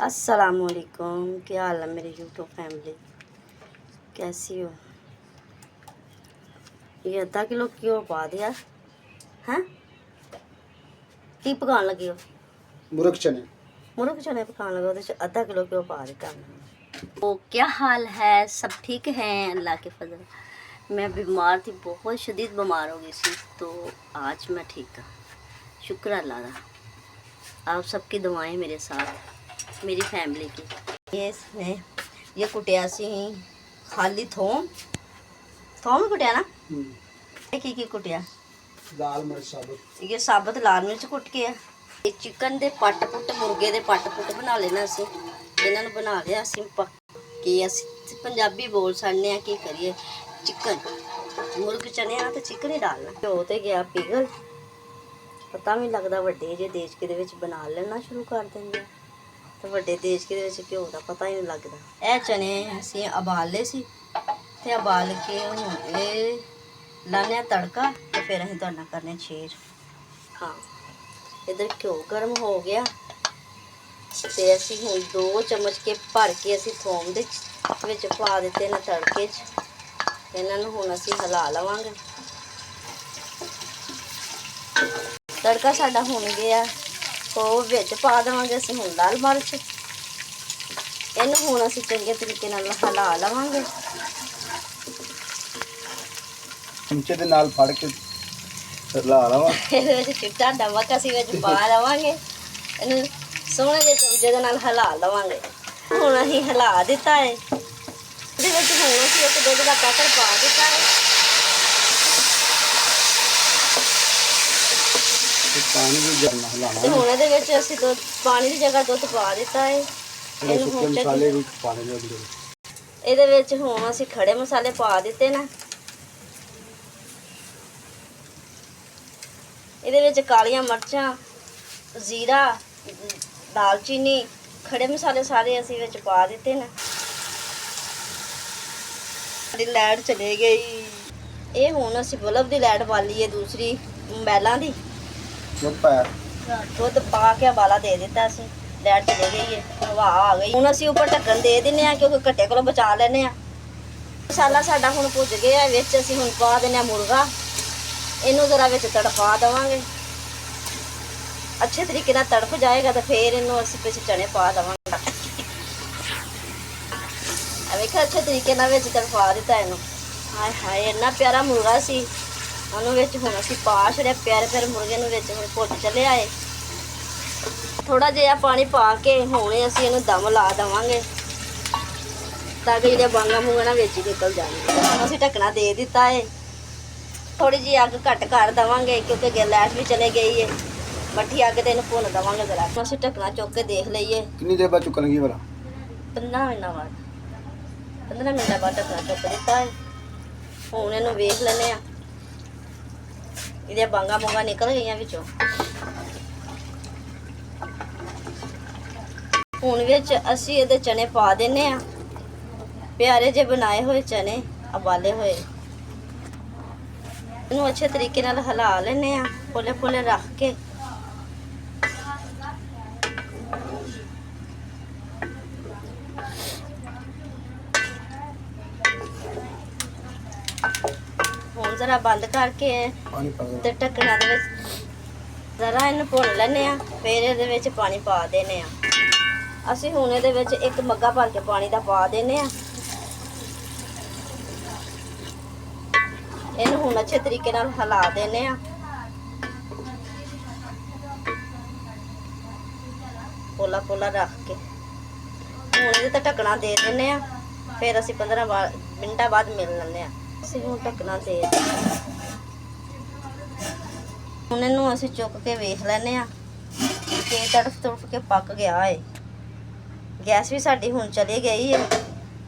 अस्सलामुअलैकुम। क्या हाल है मेरी यूट्यूब फैमिली, कैसी हो? ये आधा किलो क्यों पा दिया हैं? की पकाने लगे हो? मुर्ग चने पकाने लगे हो, तो आधा किलो क्यों पा दिया हमने? तो क्या हाल है? सब ठीक हैं अल्लाह के फजल। मैं बीमार थी, बहुत शदीद बीमार हो गई थी, तो आज मैं ठीक हूँ, शुक्र अल्लाह का। आप सबकी दुआएं मेरे साथ, मेरी फैमिली की। ये इसमें ये कुटिया सी खाली थोम कुटिया ना, की कुटिया लाल मिर्च साबुत, ये साबत लाल मिर्च कुट के है। ਇਹ ਚਿਕਨ ਦੇ ਪੱਟ ਪੁੱਟ, ਮੁਰਗੇ ਦੇ ਪੱਟ ਪੁੱਟ ਬਣਾ ਲੈਣਾ ਅਸੀਂ। ਇਹਨਾਂ ਨੂੰ ਬਣਾ ਲਿਆ ਅਸੀਂ ਪੱਕੇ। ਅਸੀਂ ਪੰਜਾਬੀ ਬੋਲ ਸਕਦੇ ਆ, ਕੀ ਕਰੀਏ। ਚਿਕਨ ਮੁਰਗ ਚਨੇ ਆ ਤੇ ਚਿਕਨ ਹੀ ਡਾਲਣਾ। ਘਿਓ ਤੇ ਗਿਆ ਪਿਘਲ, ਪਤਾ ਵੀ ਲੱਗਦਾ। ਵੱਡੇ ਜੇ ਦੇਸ਼ਕੇ ਦੇ ਵਿੱਚ ਬਣਾ ਲੈਣਾ ਸ਼ੁਰੂ ਕਰ ਦਿੰਦੇ ਆ, ਤੇ ਵੱਡੇ ਦੇਸ਼ਕੇ ਦੇ ਵਿੱਚ ਘਿਓ ਦਾ ਪਤਾ ਹੀ ਨਹੀਂ ਲੱਗਦਾ। ਇਹ ਚਨੇ ਅਸੀਂ ਉਬਾਲ ਲਏ ਸੀ, ਤੇ ਉਬਾਲ ਕੇ ਹੁਣ ਇਹ ਲਾਣੇ ਤੜਕਾ, ਤੇ ਫਿਰ ਅਸੀਂ ਤੁਹਾਡੇ ਨਾਲ ਕਰਨੇ ਸ਼ੇਅਰ। ਹਾਂ, इधर घ्यो गर्म हो गया, ਤੇ ਅਸੀਂ ਹੁਣ 2 ਚਮਚ ਕੇ ਭਰ ਕੇ ਅਸੀਂ ਥੋਮ ਦੇ ਵਿੱਚ ਪਾ ਦਿੱਤੇ ਨੇ ਤੜਕੇ 'ਚ। ਇਹਨਾਂ ਨੂੰ ਹੁਣ ਅਸੀਂ ਹਿਲਾ ਲਵਾਂਗੇ। ਤੜਕਾ ਸਾਡਾ ਹੁਣ ਗਿਆ, ਉਹ ਵਿੱਚ ਪਾ ਦੇਵਾਂਗੇ ਅਸੀਂ ਹੁਣ ਲਾਲ ਮਿਰਚ। ਇਹਨੂੰ ਹੁਣ ਅਸੀਂ ਚੰਗੇ ਤਰੀਕੇ ਨਾਲ ਹਿਲਾ ਲਵਾਂਗੇ। ਚਮਚੇ ਦੇ ਨਾਲ ਫੜ ਕੇ ਲਾ ਲਵਾਂ। ਇਹਦੇ ਵਿੱਚ ਚਿੱਟਾ ਨਮਕ ਅਸੀਂ ਵਿੱਚ ਪਾ ਲਵਾਂਗੇ। ਇਹਨੂੰ ਸੋਹਣੇ ਜਿਹੇ ਚਮਚੇ ਦੇ ਨਾਲ ਹਿਲਾ ਲਵਾਂਗੇ। ਹੁਣ ਅਸੀਂ ਹਿਲਾ ਦਿੱਤਾ ਹੈ। ਇਹਦੇ ਵਿੱਚ ਹੁਣ ਅਸੀਂ ਇੱਕ ਦੁੱਧ ਦਾ ਪੈਕਟ ਪਾ ਦਿੱਤਾ ਹੈ। ਪਾਣੀ ਵੀ ਜਰਨਾ ਹਿਲਾਣਾ, ਤੇ ਹੁਣ ਇਹਦੇ ਵਿੱਚ ਅਸੀਂ ਪਾਣੀ ਦੀ ਜਗ੍ਹਾ ਦੁੱਧ ਪਾ ਦਿੱਤਾ ਹੈ। ਇਹਨੂੰ ਸੁੱਕੇ ਮਸਾਲੇ ਵੀ ਪਾ ਦੇਣੇ ਉਹਦੇ ਵਿੱਚ। ਇਹਦੇ ਵਿੱਚ ਹੁਣ ਅਸੀਂ ਖੜੇ ਮਸਾਲੇ ਪਾ ਦਿੱਤੇ ਨਾ। ਇਹਦੇ ਵਿੱਚ ਕਾਲੀਆਂ ਮਿਰਚਾਂ, ਜ਼ੀਰਾ, ਦਾਲਚੀਨੀ, ਖੜੇ ਮਸਾਲੇ ਸਾਰੇ ਅਸੀਂ ਵਿੱਚ ਪਾ ਦਿੱਤੇ ਨੇ। ਸਾਡੀ ਲਾਈਟ ਚਲੇ ਗਈ। ਇਹ ਹੁਣ ਅਸੀਂ ਬਲਬ ਦੀ ਲਾਈਟ ਵਾਲੀ ਹੈ, ਦੂਸਰੀ ਮੋਬਾਈਲਾਂ ਦੀ। ਦੁੱਧ ਪਾ ਕੇ ਉਬਾਲਾ ਦੇ ਦਿੱਤਾ ਅਸੀਂ, ਲਾਈਟ ਚਲੇ ਗਈ ਹੈ, ਹਵਾ ਆ ਗਈ। ਹੁਣ ਅਸੀਂ ਉੱਪਰ ਢੱਕਣ ਦੇ ਦਿੰਦੇ ਹਾਂ, ਕਿਉਂਕਿ ਘੱਟੇ ਕੋਲੋਂ ਬਚਾ ਲੈਂਦੇ ਹਾਂ। ਮਸਾਲਾ ਸਾਡਾ ਹੁਣ ਭੁੱਜ ਗਿਆ। ਵਿੱਚ ਅਸੀਂ ਹੁਣ ਪਾ ਦਿੰਦੇ ਹਾਂ ਮੁਰਗਾ। ਇਹਨੂੰ ਜ਼ਰਾ ਵਿੱਚ ਤੜਕਾ ਦੇਵਾਂਗੇ। ਅੱਛੇ ਤਰੀਕੇ ਨਾਲ ਤੜਕ ਜਾਏਗਾ ਤਾਂ ਫਿਰ ਇਹਨੂੰ ਅਸੀਂ ਵਿੱਚ ਚਨੇ ਪਾ ਦੇਵਾਂਗੇ। ਆ ਵੇਖੋ, ਅੱਛੇ ਤਰੀਕੇ ਨਾਲ ਵਿੱਚ ਤੜਕਾ ਦਿੱਤਾ ਇਹਨੂੰ। ਹਾਏ ਹਾਏ, ਇੰਨਾ ਪਿਆਰਾ ਮੁਰਗਾ ਸੀ। ਉਹਨੂੰ ਵਿੱਚ ਹੁਣ ਅਸੀਂ ਪਾ ਛੜਿਆ। ਪਿਆਰੇ ਮੁਰਗੇ ਨੂੰ ਵਿੱਚ ਹੁਣ ਭੁੱਜ ਚੱਲਿਆ ਏ। ਥੋੜਾ ਜਿਹਾ ਪਾਣੀ ਪਾ ਕੇ ਹੁਣ ਅਸੀਂ ਇਹਨੂੰ ਦਮ ਲਾ ਦੇਵਾਂਗੇ, ਤਾਂ ਕਿ ਜਿਹੜੇ ਬਾਂਗਾ ਮੂੰਗਣਾ ਵਿੱਚ ਹੀ ਨਿਕਲ ਜਾਣਗੇ। ਅਸੀਂ ਢੱਕਣਾ ਦੇ ਦਿੱਤਾ ਏ। ਥੋੜੀ ਜਿਹੀ ਅੱਗ ਘੱਟ ਕਰ ਦੇਵਾਂਗੇ, ਕਿਉਂਕਿ ਲਾਈਟ ਵੀ ਚਲੇ ਗਈ ਹੈ। ਮੱਠੀ ਅੱਗ ਤੇ ਇਹਨੂੰ ਭੁੰਨ ਦੇਵਾਂਗੇ ਜ਼ਰਾ। ਅਸੀਂ ਢੱਕਣਾ ਚੁੱਕ ਕੇ ਦੇਖ ਲਈਏ। ਕਿੰਨੀ ਦੇਰ ਬਾਅਦ ਚੁੱਕਣਗੀ ਭਲਾ? 15 ਮਿੰਟਾਂ ਬਾਅਦ। 15 ਮਿੰਟਾਂ ਬਾਅਦ ਢੱਕਣਾ ਚੁੱਕ ਦਿੱਤਾ ਹੈ। ਹੁਣ ਇਹਨੂੰ ਵੇਖ ਲੈਂਦੇ ਹਾਂ। ਇਹਦੀਆਂ ਬਾਂਗਾ ਮੂੰਗਾ ਨਿਕਲ ਗਈਆਂ ਵਿੱਚੋਂ। ਹੁਣ ਵਿੱਚ ਅਸੀਂ ਇਹਦੇ ਚਨੇ ਪਾ ਦਿੰਦੇ ਹਾਂ, ਪਿਆਰੇ ਜਿਹੇ ਬਣਾਏ ਹੋਏ ਚਨੇ, ਉਬਾਲੇ ਹੋਏ। ਇਹਨੂੰ ਅੱਛੇ ਤਰੀਕੇ ਨਾਲ ਹਿਲਾ ਲੈਂਦੇ ਹਾਂ, ਫੁੱਲੇ ਰੱਖ ਕੇ। ਹੁਣ ਜ਼ਰਾ ਬੰਦ ਕਰਕੇ ਪਾਣੀ ਪਾ ਦੇ ਤੇ ਢੱਕਣਾ ਦੇ ਵਿੱਚ ਜ਼ਰਾ ਇਹਨੂੰ ਭੁੰਨ ਲੈਂਦੇ ਹਾਂ। ਫਿਰ ਇਹਦੇ ਵਿੱਚ ਪਾਣੀ ਪਾ ਦਿੰਦੇ ਹਾਂ। ਅਸੀਂ ਹੁਣ ਇਹਦੇ ਵਿੱਚ ਇੱਕ ਮੱਗਾ ਭਰ ਕੇ ਪਾਣੀ ਦਾ ਪਾ ਦਿੰਦੇ ਹਾਂ। ਇਹਨੂੰ ਹੁਣ ਅੱਛੇ ਤਰੀਕੇ ਨਾਲ ਹਿਲਾ ਦਿੰਦੇ ਹਾਂ, ਪੋਲਾ ਰੱਖ ਕੇ। ਹੁਣ ਇਹਦੇ ਤੇ ਢੱਕਣਾ ਦੇ ਦਿੰਦੇ ਹਾਂ। ਫਿਰ ਅਸੀਂ 15 ਮਿੰਟਾਂ ਬਾਅਦ ਮਿਲ ਲੈਂਦੇ ਹਾਂ। ਅਸੀਂ ਹੁਣ ਢੱਕਣਾ ਦੇ ਦਿੰਦੇ। ਹੁਣ ਇਹਨੂੰ ਅਸੀਂ ਚੁੱਕ ਕੇ ਵੇਖ ਲੈਂਦੇ ਹਾਂ ਕਿ ਤੜਫ ਕੇ ਪੱਕ ਗਿਆ ਏ। ਗੈਸ ਵੀ ਸਾਡੀ ਹੁਣ ਚਲੀ ਗਈ ਹੈ,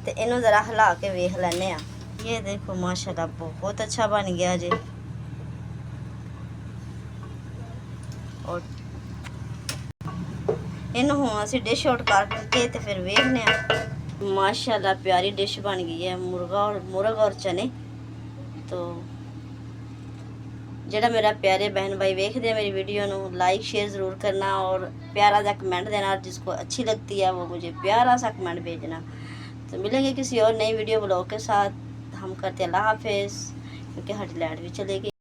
ਤੇ ਇਹਨੂੰ ਜ਼ਰਾ ਹਿਲਾ ਕੇ ਵੇਖ ਲੈਂਦੇ ਹਾਂ। ये देखो माशाल्लाह बहुत अच्छा बन गया जी। और इन्हों हुण असीं डिश आउट करके ते फिर वेखने आ। माशाल्लाह प्यारी डिश बन गई है, मुर्ग और चने। तो ਜਿਹੜਾ ਮੇਰਾ ਪਿਆਰੇ बहन भाई देखते हैं मेरी वीडियो ਨੂੰ लाइक शेयर ज़रूर करना और प्यारा सा कमेंट देना। जिसको अच्छी लगती है वो मुझे प्यारा सा कमेंट भेजना। तो मिलेंगे किसी और नई वीडियो ब्लॉग के साथ। हम करते हैं अल्लाह हाफिज़, क्योंकि हमारी लाइट भी चलेगी।